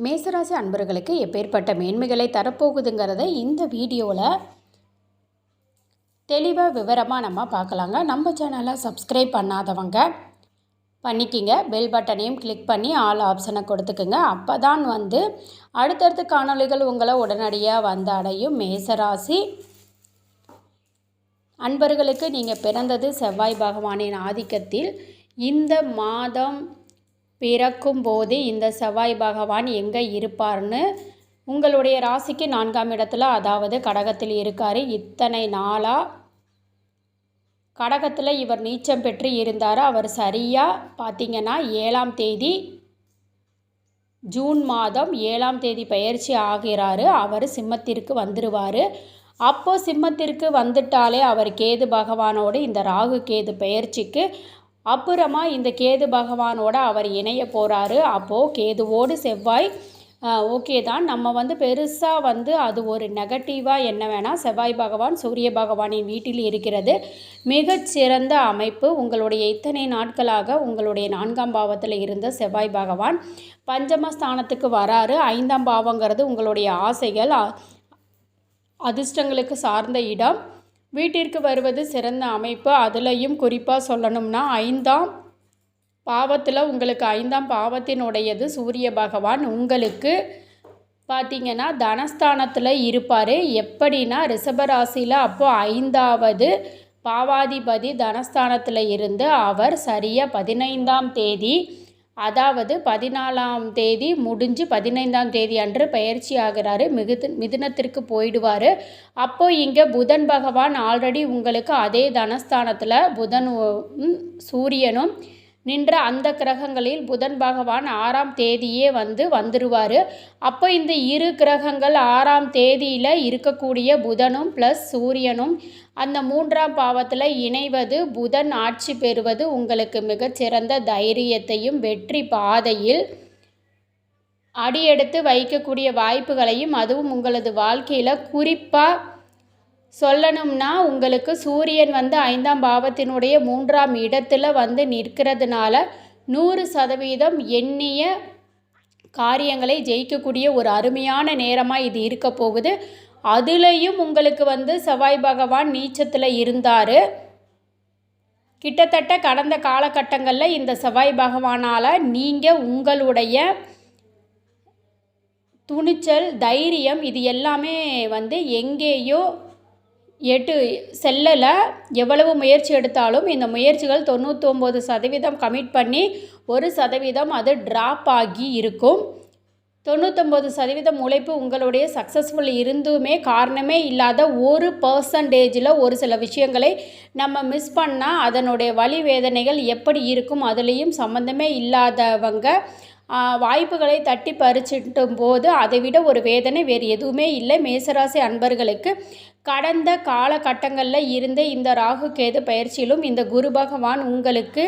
மேசராசி அன்பர்களுக்கு எப்பேற்பட்ட மேன்மைகளை தரப்போகுதுங்கிறத இந்த வீடியோவில் தெளிவாக விவரமாக நம்ம பார்க்கலாங்க. நம்ம சேனலை சப்ஸ்கிரைப் பண்ணாதவங்க பண்ணிக்கிங்க. பெல் பட்டனையும் கிளிக் பண்ணி ஆல் ஆப்ஷனை கொடுத்துக்குங்க. அப்போ தான் அடுத்தடுத்த காணொளிகள் உங்களை உடனடியாக வந்து அடையும். மேசராசி அன்பர்களுக்கு நீங்கள் பிறந்தது செவ்வாய் பகவானின் ஆதிக்கத்தில். இந்த மாதம் பிறக்கும் போது இந்த செவ்வாய் பகவான் எங்கே இருப்பார்னு உங்களுடைய ராசிக்கு 4ஆம் இடத்துல, அதாவது கடகத்தில் இருக்கார். இத்தனை நாளாக கடகத்தில் இவர் நீச்சம் பெற்று இருந்தார். அவர் சரியாக பார்த்திங்கன்னா 7ஆம் தேதி ஜூன் மாதம் 7ஆம் தேதி பயிற்சி ஆகிறாரு. அவர் சிம்மத்திற்கு வந்துடுவார். அப்போது சிம்மத்திற்கு வந்துட்டாலே அவர் கேது பகவானோடு இந்த ராகு கேது பயிற்சிக்கு அப்புறமா இந்த கேது பகவானோட அவர் இணைய போகிறாரு. அப்போது கேதுவோடு செவ்வாய் ஓகே தான். நம்ம பெருசாக அது ஒரு நெகட்டிவாக என்ன வேணால், செவ்வாய் பகவான் சூரிய பகவானின் வீட்டில் இருக்கிறது மிகச்சிறந்த அமைப்பு. உங்களுடைய இத்தனை நாட்களாக உங்களுடைய 4ஆம் பாவத்தில் இருந்த செவ்வாய் பகவான் பஞ்சமஸ்தானத்துக்கு வராரு. 5ஆம் பாவங்கிறது உங்களுடைய ஆசைகள் அதிர்ஷ்டங்களுக்கு சார்ந்த இடம். வீட்டிற்கு வருவது சிறந்த அமைப்பு. அதுலேயும் குறிப்பாக சொல்லணும்னா 5ஆம் பாவத்தில் உங்களுக்கு 5ஆம் பாவத்தினுடையது சூரிய பகவான் உங்களுக்கு பார்த்திங்கன்னா தனஸ்தானத்தில் இருப்பார். எப்படின்னா ரிஷபராசியில் அப்போது 5ஆவது பாவாதிபதி தனஸ்தானத்தில் இருந்து அவர் சரியாக 15ஆம் தேதி, அதாவது 14ஆம் தேதி முடிஞ்சு 15ஆம் தேதி அன்று பயிற்சி ஆகிறாரு. மிதுனத்திற்கு போயிடுவார். அப்போது இங்கே புதன் பகவான் ஆல்ரெடி உங்களுக்கு அதே தனஸ்தானத்தில் புதன் சூரியனும் நின்ற அந்த கிரகங்களில் புதன் பகவான் 6ஆம் தேதியே வந்துடுவார். அப்போ இந்த இரு கிரகங்கள் 6ஆம் தேதியில் இருக்கக்கூடிய புதனும் ப்ளஸ் சூரியனும் அந்த 3ஆம் பாவத்தில் இணைவது, புதன் ஆட்சி பெறுவது உங்களுக்கு மிகச்சிறந்த தைரியத்தையும் வெற்றி பாதையில் அடியெடுத்து வைக்கக்கூடிய வாய்ப்புகளையும், அதுவும் உங்களது வாழ்க்கையில் குறிப்பாக சொல்லணும்னா உங்களுக்கு சூரியன் 5ஆம் பாவத்தினுடைய 3ஆம் இடத்துல நிற்கிறதுனால 100% எண்ணிய காரியங்களை ஜெயிக்கக்கூடிய ஒரு அருமையான நேரமாக இது இருக்க போகுது. அதுலேயும் உங்களுக்கு செவ்வாய் பகவான் நீச்சத்தில் இருந்தார். கிட்டத்தட்ட கடந்த காலகட்டங்களில் இந்த செவ்வாய் பகவானால் நீங்கள் உங்களுடைய துணிச்சல், தைரியம் இது எல்லாமே எங்கேயோ செல்லலை. எவ்வளவு முயற்சி எடுத்தாலும் இந்த முயற்சிகள் 99% கமிட் பண்ணி 1% அது ட்ராப் ஆகி இருக்கும். 99% உழைப்பு உங்களுடைய சக்ஸஸ்ஃபுல் இருந்துமே காரணமே இல்லாத 1% ஒரு சில விஷயங்களை நம்ம மிஸ் பண்ணால் அதனுடைய வலி வேதனைகள் எப்படி இருக்கும், அதுலேயும் சம்மந்தமே இல்லாதவங்க வாய்ப்புகளை தட்டி பறிச்சிட்டும் போது அதை விட ஒரு வேதனை வேறு எதுவுமே இல்லை. மேசராசி அன்பர்களுக்கு கடந்த காலகட்டங்களில் இருந்த இந்த ராகு கேது பயிற்சியிலும் இந்த குரு பகவான் உங்களுக்கு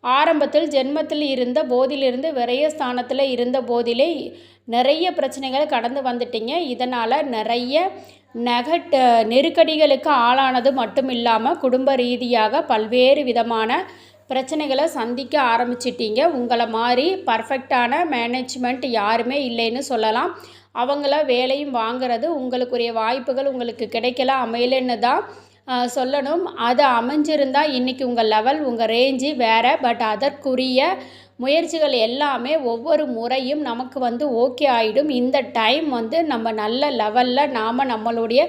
ஆரம்பத்தில் ஜென்மத்தில் இருந்த போதிலிருந்து விரயஸ்தானத்தில் இருந்த போதிலே நிறைய பிரச்சனைகள் கடந்து வந்துட்டீங்க. இதனால் நிறைய நெருக்கடிகளுக்கு ஆளானது மட்டும் இல்லாமல் குடும்ப ரீதியாக பல்வேறு விதமான பிரச்சனைகளை சந்திக்க ஆரம்பிச்சிட்டீங்க. உங்களை மாதிரி பர்ஃபெக்டான மேனேஜ்மெண்ட் யாருமே இல்லைன்னு சொல்லலாம். அவங்கள வேலையும் வாங்கிறது உங்களுக்குரிய வாய்ப்புகள் உங்களுக்கு கிடைக்கல, அமையலன்னு தான் சொல்லணும். அது அமைஞ்சிருந்தால் இன்றைக்கி உங்கள் லெவல், உங்கள் ரேஞ்சு வேறு. பட் அதற்குரிய முயற்சிகள் எல்லாமே ஒவ்வொரு முறையும் நமக்கு ஓகே ஆகிடும். இந்த டைம் நம்ம நல்ல லெவலில் நம்மளுடைய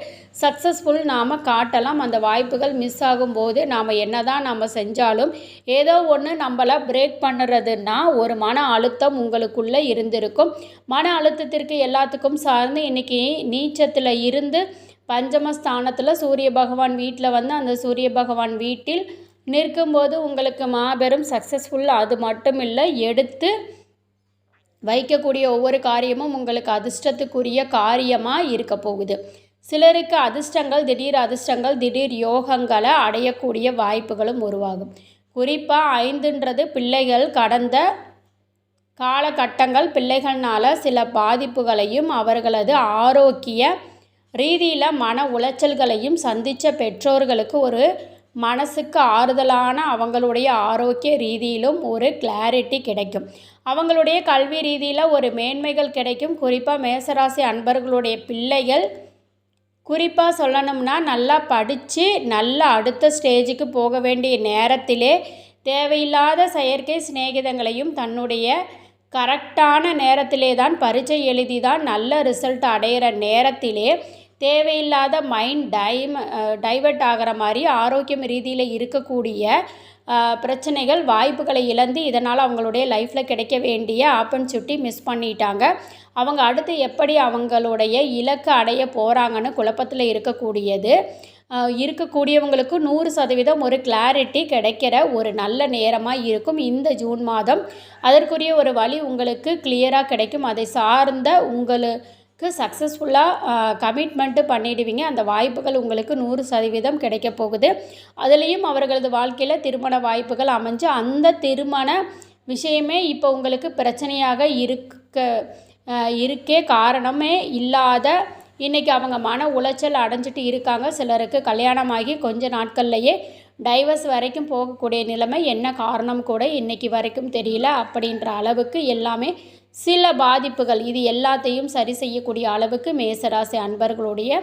சக்ஸஸ்ஃபுல் காட்டலாம். அந்த வாய்ப்புகள் மிஸ் ஆகும்போது என்ன தான் நம்ம செஞ்சாலும் ஏதோ ஒன்று நம்மளை பிரேக் பண்ணுறதுன்னா ஒரு மன அழுத்தம் உங்களுக்குள்ளே இருந்திருக்கும். மன அழுத்தத்திற்கு எல்லாத்துக்கும் சார்ந்து இன்றைக்கி நீச்சத்தில் இருந்து பஞ்சமஸ்தானத்தில் சூரிய பகவான் வீட்டில் அந்த சூரிய பகவான் வீட்டில் நிற்கும்போது உங்களுக்கு மாபெரும் சக்ஸஸ்ஃபுல். அது மட்டும் இல்லை, எடுத்து வைக்கக்கூடிய ஒவ்வொரு காரியமும் உங்களுக்கு அதிர்ஷ்டத்துக்குரிய காரியமாக இருக்க போகுது. சிலருக்கு அதிர்ஷ்டங்கள் திடீர் யோகங்களை அடையக்கூடிய வாய்ப்புகளும் உருவாகும். குறிப்பாக 5ன்றது பிள்ளைகள். கடந்த காலகட்டங்கள் பிள்ளைகள்னால் சில பாதிப்புகளையும் அவர்களது ஆரோக்கிய ரீதியில் மன உளைச்சல்களையும் சந்தித்த பெற்றோர்களுக்கு ஒரு மனசுக்கு ஆறுதலான அவங்களுடைய ஆரோக்கிய ரீதியிலும் ஒரு கிளாரிட்டி கிடைக்கும். அவங்களுடைய கல்வி ரீதியில் ஒரு மேன்மைகள் கிடைக்கும். குறிப்பாக மேசராசி அன்பர்களுடைய பிள்ளைகள் குறிப்பாக சொல்லணும்னா நல்லா படித்து நல்லா அடுத்த ஸ்டேஜுக்கு போக வேண்டிய நேரத்திலே தேவையில்லாத செயற்கை சிநேகிதங்களையும் தன்னுடைய கரெக்டான நேரத்திலே தான் பரீட்சை எழுதி தான் நல்ல ரிசல்ட் அடையிற நேரத்திலே தேவையில்லாத மைண்ட் டைவர்ட் ஆகிற மாதிரி ஆரோக்கியம் ரீதியில் இருக்கக்கூடிய பிரச்சனைகள் வாய்ப்புகளை இழந்து இதனால் அவங்களுடைய லைஃப்பில் கிடைக்க வேண்டிய ஆப்பர்ச்சுனிட்டி மிஸ் பண்ணிட்டாங்க. அவங்க அடுத்து எப்படி அவங்களுடைய இலக்கு அடைய போகிறாங்கன்னு குழப்பத்தில் இருக்கக்கூடியவங்களுக்கு 100% ஒரு கிளாரிட்டி கிடைக்கிற ஒரு நல்ல நேரமாக இருக்கும் இந்த ஜூன் மாதம். அதற்குரிய ஒரு வழி உங்களுக்கு கிளியராக கிடைக்கும். அதை சார்ந்த உங்களுக்கு சக்ஸஸ்ஃபுல்லாக கமிட்மெண்ட்டு பண்ணிடுவீங்க. அந்த வாய்ப்புகள் உங்களுக்கு 100% கிடைக்க போகுது. அதுலேயும் அவர்களது வாழ்க்கையில் திருமண வாய்ப்புகள் அமைஞ்சு அந்த திருமண விஷயமே இப்போ உங்களுக்கு பிரச்சனையாக இருக்கே காரணமே இல்லாத இன்றைக்கி அவங்க மன உளைச்சல் அடைஞ்சிட்டு இருக்காங்க. சிலருக்கு கல்யாணமாகி கொஞ்ச நாட்கள்லையே டைவர்ஸ் வரைக்கும் போகக்கூடிய நிலைமை, என்ன காரணம் கூட இன்றைக்கி வரைக்கும் தெரியல. அப்படின்ற அளவுக்கு எல்லாமே சில பாதிப்புகள், இது எல்லாத்தையும் சரி செய்யக்கூடிய அளவுக்கு மேசராசி அன்பர்களுடைய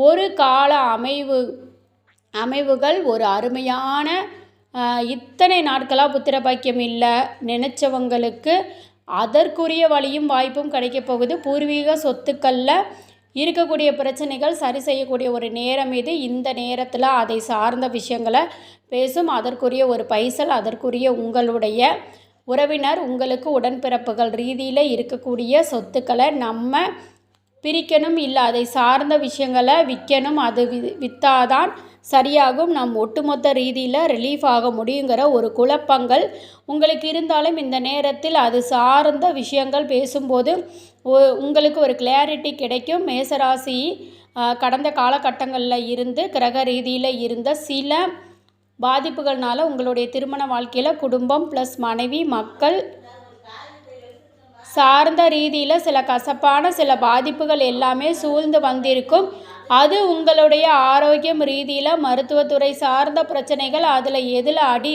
ஒரு கால அமைவுகள் ஒரு அருமையான இத்தனை நாட்களாக புத்திர பாக்கியம் இல்லை நினச்சவங்களுக்கு அதற்குரிய வழியும் வாய்ப்பும் கிடைக்க போகுது. பூர்வீக சொத்துக்களில் இருக்கக்கூடிய பிரச்சனைகள் சரி செய்யக்கூடிய ஒரு நேரம் இது. இந்த நேரத்தில் அதை சார்ந்த விஷயங்களை பேசும். அதற்குரிய ஒரு பைசல், அதற்குரிய உங்களுடைய உறவினர், உங்களுக்கு உடன்பிறப்புகள் ரீதியில் இருக்கக்கூடிய சொத்துக்களை நம்ம பிரிக்கணும், இல்லை அதை சார்ந்த விஷயங்களை விற்கணும். அது விற்றாதான் சரியாகும், நம் ஒட்டுமொத்த ரீதியில் ரிலீஃப் ஆக முடியுங்கிற ஒரு குழப்பங்கள் உங்களுக்கு இருந்தாலும் இந்த நேரத்தில் அது சார்ந்த விஷயங்கள் பேசும்போது உங்களுக்கு ஒரு கிளாரிட்டி கிடைக்கும். மேசராசி கடந்த காலகட்டங்களில் இருந்து கிரக ரீதியில் இருந்த சில பாதிப்புகள்னால உங்களுடைய திருமண வாழ்க்கையில் குடும்பம் ப்ளஸ் மனைவி மக்கள் சார்ந்த ரீதியில் சில கசப்பான சில பாதிப்புகள் எல்லாமே சூழ்ந்து வந்திருக்கும். அது உங்களுடைய ஆரோக்கியம் ரீதியில் மருத்துவத்துறை சார்ந்த பிரச்சனைகள், அதில் எதில் அடி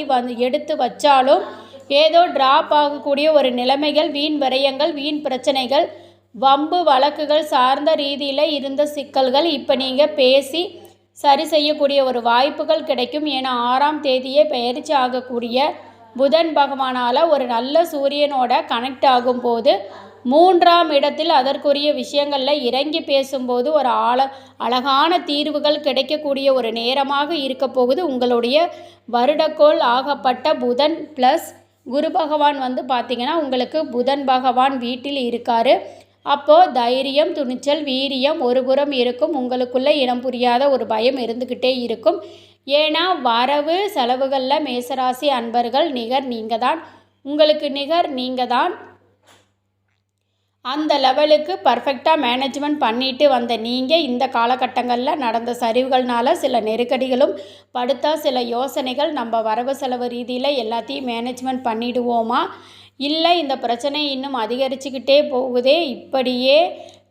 எடுத்து வச்சாலும் ஏதோ ட்ராப் ஆகக்கூடிய ஒரு நிலைமைகள், வீண் விரயங்கள், வீண் பிரச்சனைகள், வம்பு வழக்குகள் சார்ந்த ரீதியில் இருந்த சிக்கல்கள் இப்போ நீங்கள் பேசி சரி செய்யக்கூடிய ஒரு வாய்ப்புகள் கிடைக்கும். ஏன்னா 6ஆம் தேதியே பெயர்ச்சி ஆகக்கூடிய புதன் பகவானால் ஒரு நல்ல சூரியனோட கனெக்ட் ஆகும்போது 3ஆம் இடத்தில் அதற்குரிய விஷயங்களில் இறங்கி பேசும்போது ஒரு அழகான தீர்வுகள் கிடைக்கக்கூடிய ஒரு நேரமாக இருக்க போகுது. உங்களுடைய வருடக்கோள் ஆகப்பட்ட புதன் ப்ளஸ் குரு பகவான் பார்த்திங்கன்னா உங்களுக்கு புதன் பகவான் வீட்டில் இருக்கார். அப்போது தைரியம், துணிச்சல், வீரியம் ஒரு புறம் இருக்கும். உங்களுக்குள்ளே இனம் புரியாத ஒரு பயம் இருந்துக்கிட்டே இருக்கும். ஏன்னா வரவு செலவுகளில் மேசராசி அன்பர்கள் நீங்கள் தான், உங்களுக்கு நிகர் நீங்கள் தான். அந்த லெவலுக்கு பர்ஃபெக்டாக மேனேஜ்மெண்ட் பண்ணிட்டு வந்த நீங்கள் இந்த காலகட்டங்களில் நடந்த சரிவுகள்னால சில நெருக்கடிகளும் படுத்தா சில யோசனைகள், நம்ம வரவு செலவு ரீதியில் எல்லாத்தையும் மேனேஜ்மெண்ட் பண்ணிடுவோமா, இல்லை இந்த பிரச்சனை இன்னும் அதிகரிச்சுக்கிட்டே போகுதே, இப்படியே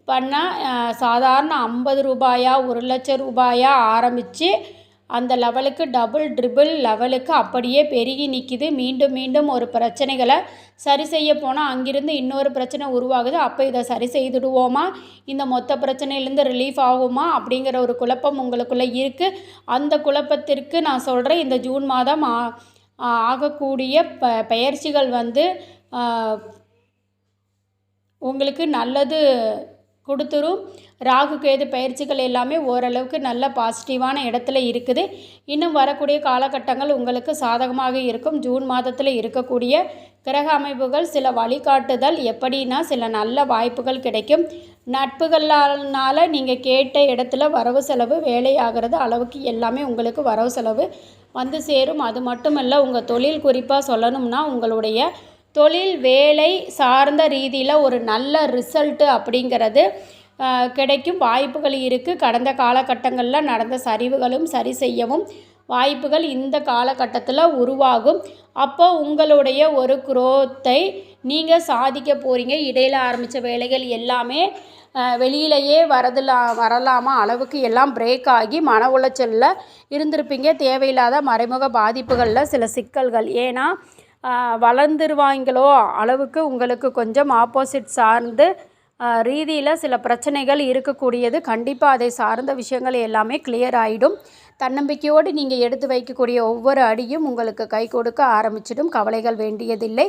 பண்ணால் சாதாரண 50 ரூபாயா 1,00,000 ரூபாயா ஆரம்பித்து அந்த லெவலுக்கு டபுள் ட்ரிபிள் லெவலுக்கு அப்படியே பெருகி நிற்கிது. மீண்டும் மீண்டும் ஒரு பிரச்சனைகளை சரி செய்ய போனால் அங்கிருந்து இன்னொரு பிரச்சனை உருவாகுது. அப்போ இதை சரி செய்துடுவோமா, இந்த மொத்த பிரச்சனையிலேருந்து ரிலீஃப் ஆகுமா அப்படிங்கிற ஒரு குழப்பம் உங்களுக்குள்ளே இருக்குது. அந்த குழப்பத்திற்கு நான் சொல்கிறேன், இந்த ஜூன் மாதம் ஆகக்கூடிய பெயர்ச்சிகள் உங்களுக்கு நல்லது கொடுத்துரும். ராகு கேது பயிற்சிகள் எல்லாமே ஓரளவுக்கு நல்ல பாசிட்டிவான இடத்துல இருக்குது. இன்னும் வரக்கூடிய காலகட்டங்கள் உங்களுக்கு சாதகமாக இருக்கும். ஜூன் மாதத்தில் இருக்கக்கூடிய கிரக அமைப்புகள் சில வழிகாட்டுதல் எப்படின்னா சில நல்ல வாய்ப்புகள் கிடைக்கும். நட்புகளால் நீங்கள் கேட்ட இடத்துல வரவு செலவு வேலையாகிறது அளவுக்கு எல்லாமே உங்களுக்கு வரவு செலவு சேரும். அது மட்டுமல்ல, உங்கள் தொழில் குறிப்பாக சொல்லணும்னா உங்களுடைய தொழில் வேலை சார்ந்த ரீதியில் ஒரு நல்ல ரிசல்ட்டு அப்படிங்கிறது கிடைக்கும் வாய்ப்புகள் இருக்குது. கடந்த காலகட்டங்களில் நடந்த சரிவுகளும் சரி செய்யவும் வாய்ப்புகள் இந்த காலகட்டத்தில் உருவாகும். அப்போ உங்களுடைய ஒரு குரோத்தை நீங்கள் சாதிக்க போகிறீங்க. இடையில் ஆரம்பித்த வேலைகள் எல்லாமே வெளியிலேயே வரலாமா அளவுக்கு எல்லாம் பிரேக் ஆகி மன உளைச்சலில் இருந்திருப்பீங்க. தேவையில்லாத மறைமுக பாதிப்புகளில் சில சிக்கல்கள், ஏன்னா வளர்ந்துருவாங்களோ அளவுக்கு உங்களுக்கு கொஞ்சம் ஆப்போசிட் சார்ந்து ரீதியில் சில பிரச்சனைகள் இருக்கக்கூடியது. கண்டிப்பாக அதை சார்ந்த விஷயங்கள் எல்லாமே கிளியர் ஆகிடும். தன்னம்பிக்கையோடு நீங்கள் எடுத்து வைக்கக்கூடிய ஒவ்வொரு அடியும் உங்களுக்கு கை கொடுக்க ஆரம்பிச்சிடும். கவலைகள் வேண்டியதில்லை.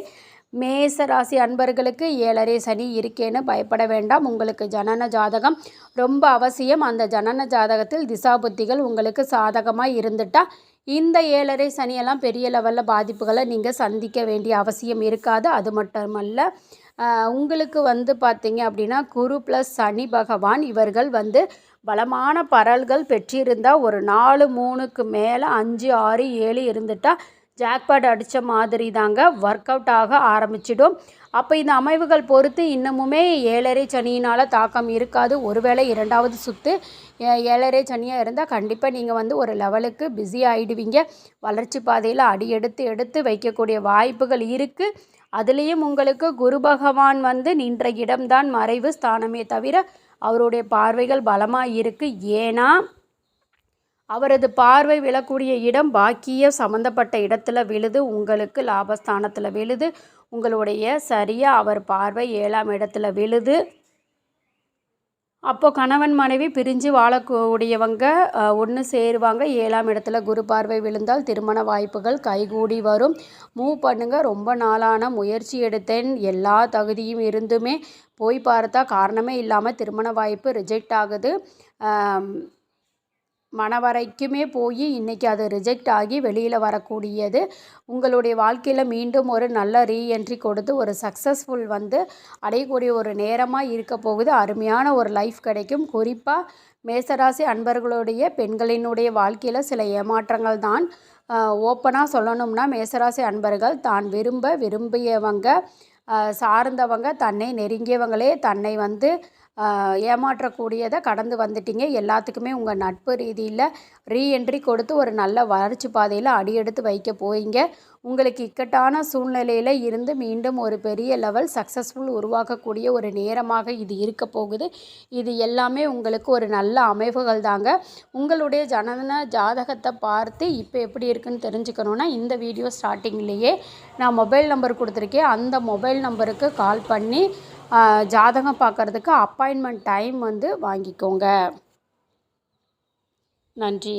மேச ராசி அன்பர்களுக்கு 7.5 சனி இருக்கேன்னு பயப்பட வேண்டாம். உங்களுக்கு ஜனன ஜாதகம் ரொம்ப அவசியம். அந்த ஜனன ஜாதகத்தில் திசாபுத்திகள் உங்களுக்கு சாதகமாக இருந்துட்டால் இந்த 7.5 சனியெல்லாம் பெரிய லெவலில் பாதிப்புகளை நீங்கள் சந்திக்க வேண்டிய அவசியம் இருக்காது. அது மட்டுமல்ல, உங்களுக்கு பார்த்திங்க அப்படின்னா குரு ப்ளஸ் சனி பகவான் இவர்கள் பலமான பரல்கள் பெற்றிருந்தால் ஒரு 4-3க்கு மேலே 5-6-7 இருந்துட்டால் ஜாக்பாட் அடித்த மாதிரி தாங்க ஒர்க் அவுட் ஆக ஆரம்பிச்சிடும். அப்போ இந்த அமைவுகள் பொறுத்து இன்னமுமே 7.5 சனியினால் தாக்கம் இருக்காது. ஒருவேளை 2வது சுற்று 7.5 சனியாக இருந்தால் கண்டிப்பாக நீங்கள் ஒரு லெவலுக்கு பிஸி ஆகிடுவீங்க. வளர்ச்சி பாதையில் அடி எடுத்து வைக்கக்கூடிய வாய்ப்புகள் இருக்குது. அதுலேயும் உங்களுக்கு குரு பகவான் நின்ற இடம்தான் மறைவு ஸ்தானமே தவிர அவருடைய பார்வைகள் பலமாக இருக்குது. ஏன்னா அவரது பார்வை விழக்கூடிய இடம் பாக்கிய சம்மந்தப்பட்ட இடத்துல விழுது, உங்களுக்கு லாபஸ்தானத்தில் விழுது. உங்களுடைய சரியாக அவர் பார்வை 7ஆம் இடத்துல விழுது. அப்போது கணவன் மனைவி பிரிஞ்சு வாழக்கூடியவங்க ஒன்று சேருவாங்க. 7ஆம் இடத்துல குரு பார்வை விழுந்தால் திருமண வாய்ப்புகள் கைகூடி வரும். மூவ் பண்ணுங்கள். ரொம்ப நாளான முயற்சி எடுத்தேன், எல்லா தகுதியும் இருந்துமே போய் பார்த்தா காரணமே இல்லாமல் திருமண வாய்ப்பு ரிஜெக்ட் ஆகுது. மனவரைக்குமே போய் இன்றைக்கி அது ரிஜெக்ட் ஆகி வெளியில் வரக்கூடியது. உங்களுடைய வாழ்க்கையில் மீண்டும் ஒரு நல்ல ரீஎன்ட்ரி கொடுத்து ஒரு சக்ஸஸ்ஃபுல் அடையக்கூடிய ஒரு நேரமாக இருக்க போகுது. அருமையான ஒரு லைஃப் கிடைக்கும். குறிப்பாக மேசராசி அன்பர்களுடைய பெண்களினுடைய வாழ்க்கையில் சில ஏமாற்றங்கள் தான். ஓப்பனாக சொல்லணும்னா மேசராசி அன்பர்கள் தான் விரும்பியவங்க சார்ந்தவங்க தன்னை நெருங்கியவங்களே தன்னை ஏமாற்றக்கூடியதை கடந்து வந்துட்டீங்க. எல்லாத்துக்குமே உங்கள் நட்பு ரீதியில் ரீஎன்ட்ரி கொடுத்து ஒரு நல்ல வளர்ச்சி பாதையில் அடியெடுத்து வைக்க போயிங்க. உங்களுக்கு இக்கட்டான சூழ்நிலையில் இருந்து மீண்டும் ஒரு பெரிய லெவல் சக்ஸஸ்ஃபுல் உருவாக்கக்கூடிய ஒரு நேரமாக இது இருக்க போகுது. இது எல்லாமே உங்களுக்கு ஒரு நல்ல அமைவுகள் தாங்க. உங்களுடைய ஜனன ஜாதகத்தை பார்த்து இப்போ எப்படி இருக்குன்னு தெரிஞ்சுக்கணுன்னா இந்த வீடியோ ஸ்டார்டிங்லேயே நான் மொபைல் நம்பர் கொடுத்துருக்கேன். அந்த மொபைல் நம்பருக்கு கால் பண்ணி ஜாதகம் பார்க்குறதுக்கு அப்பாயின்மெண்ட் டைம் வாங்கிக்கோங்க. நன்றி.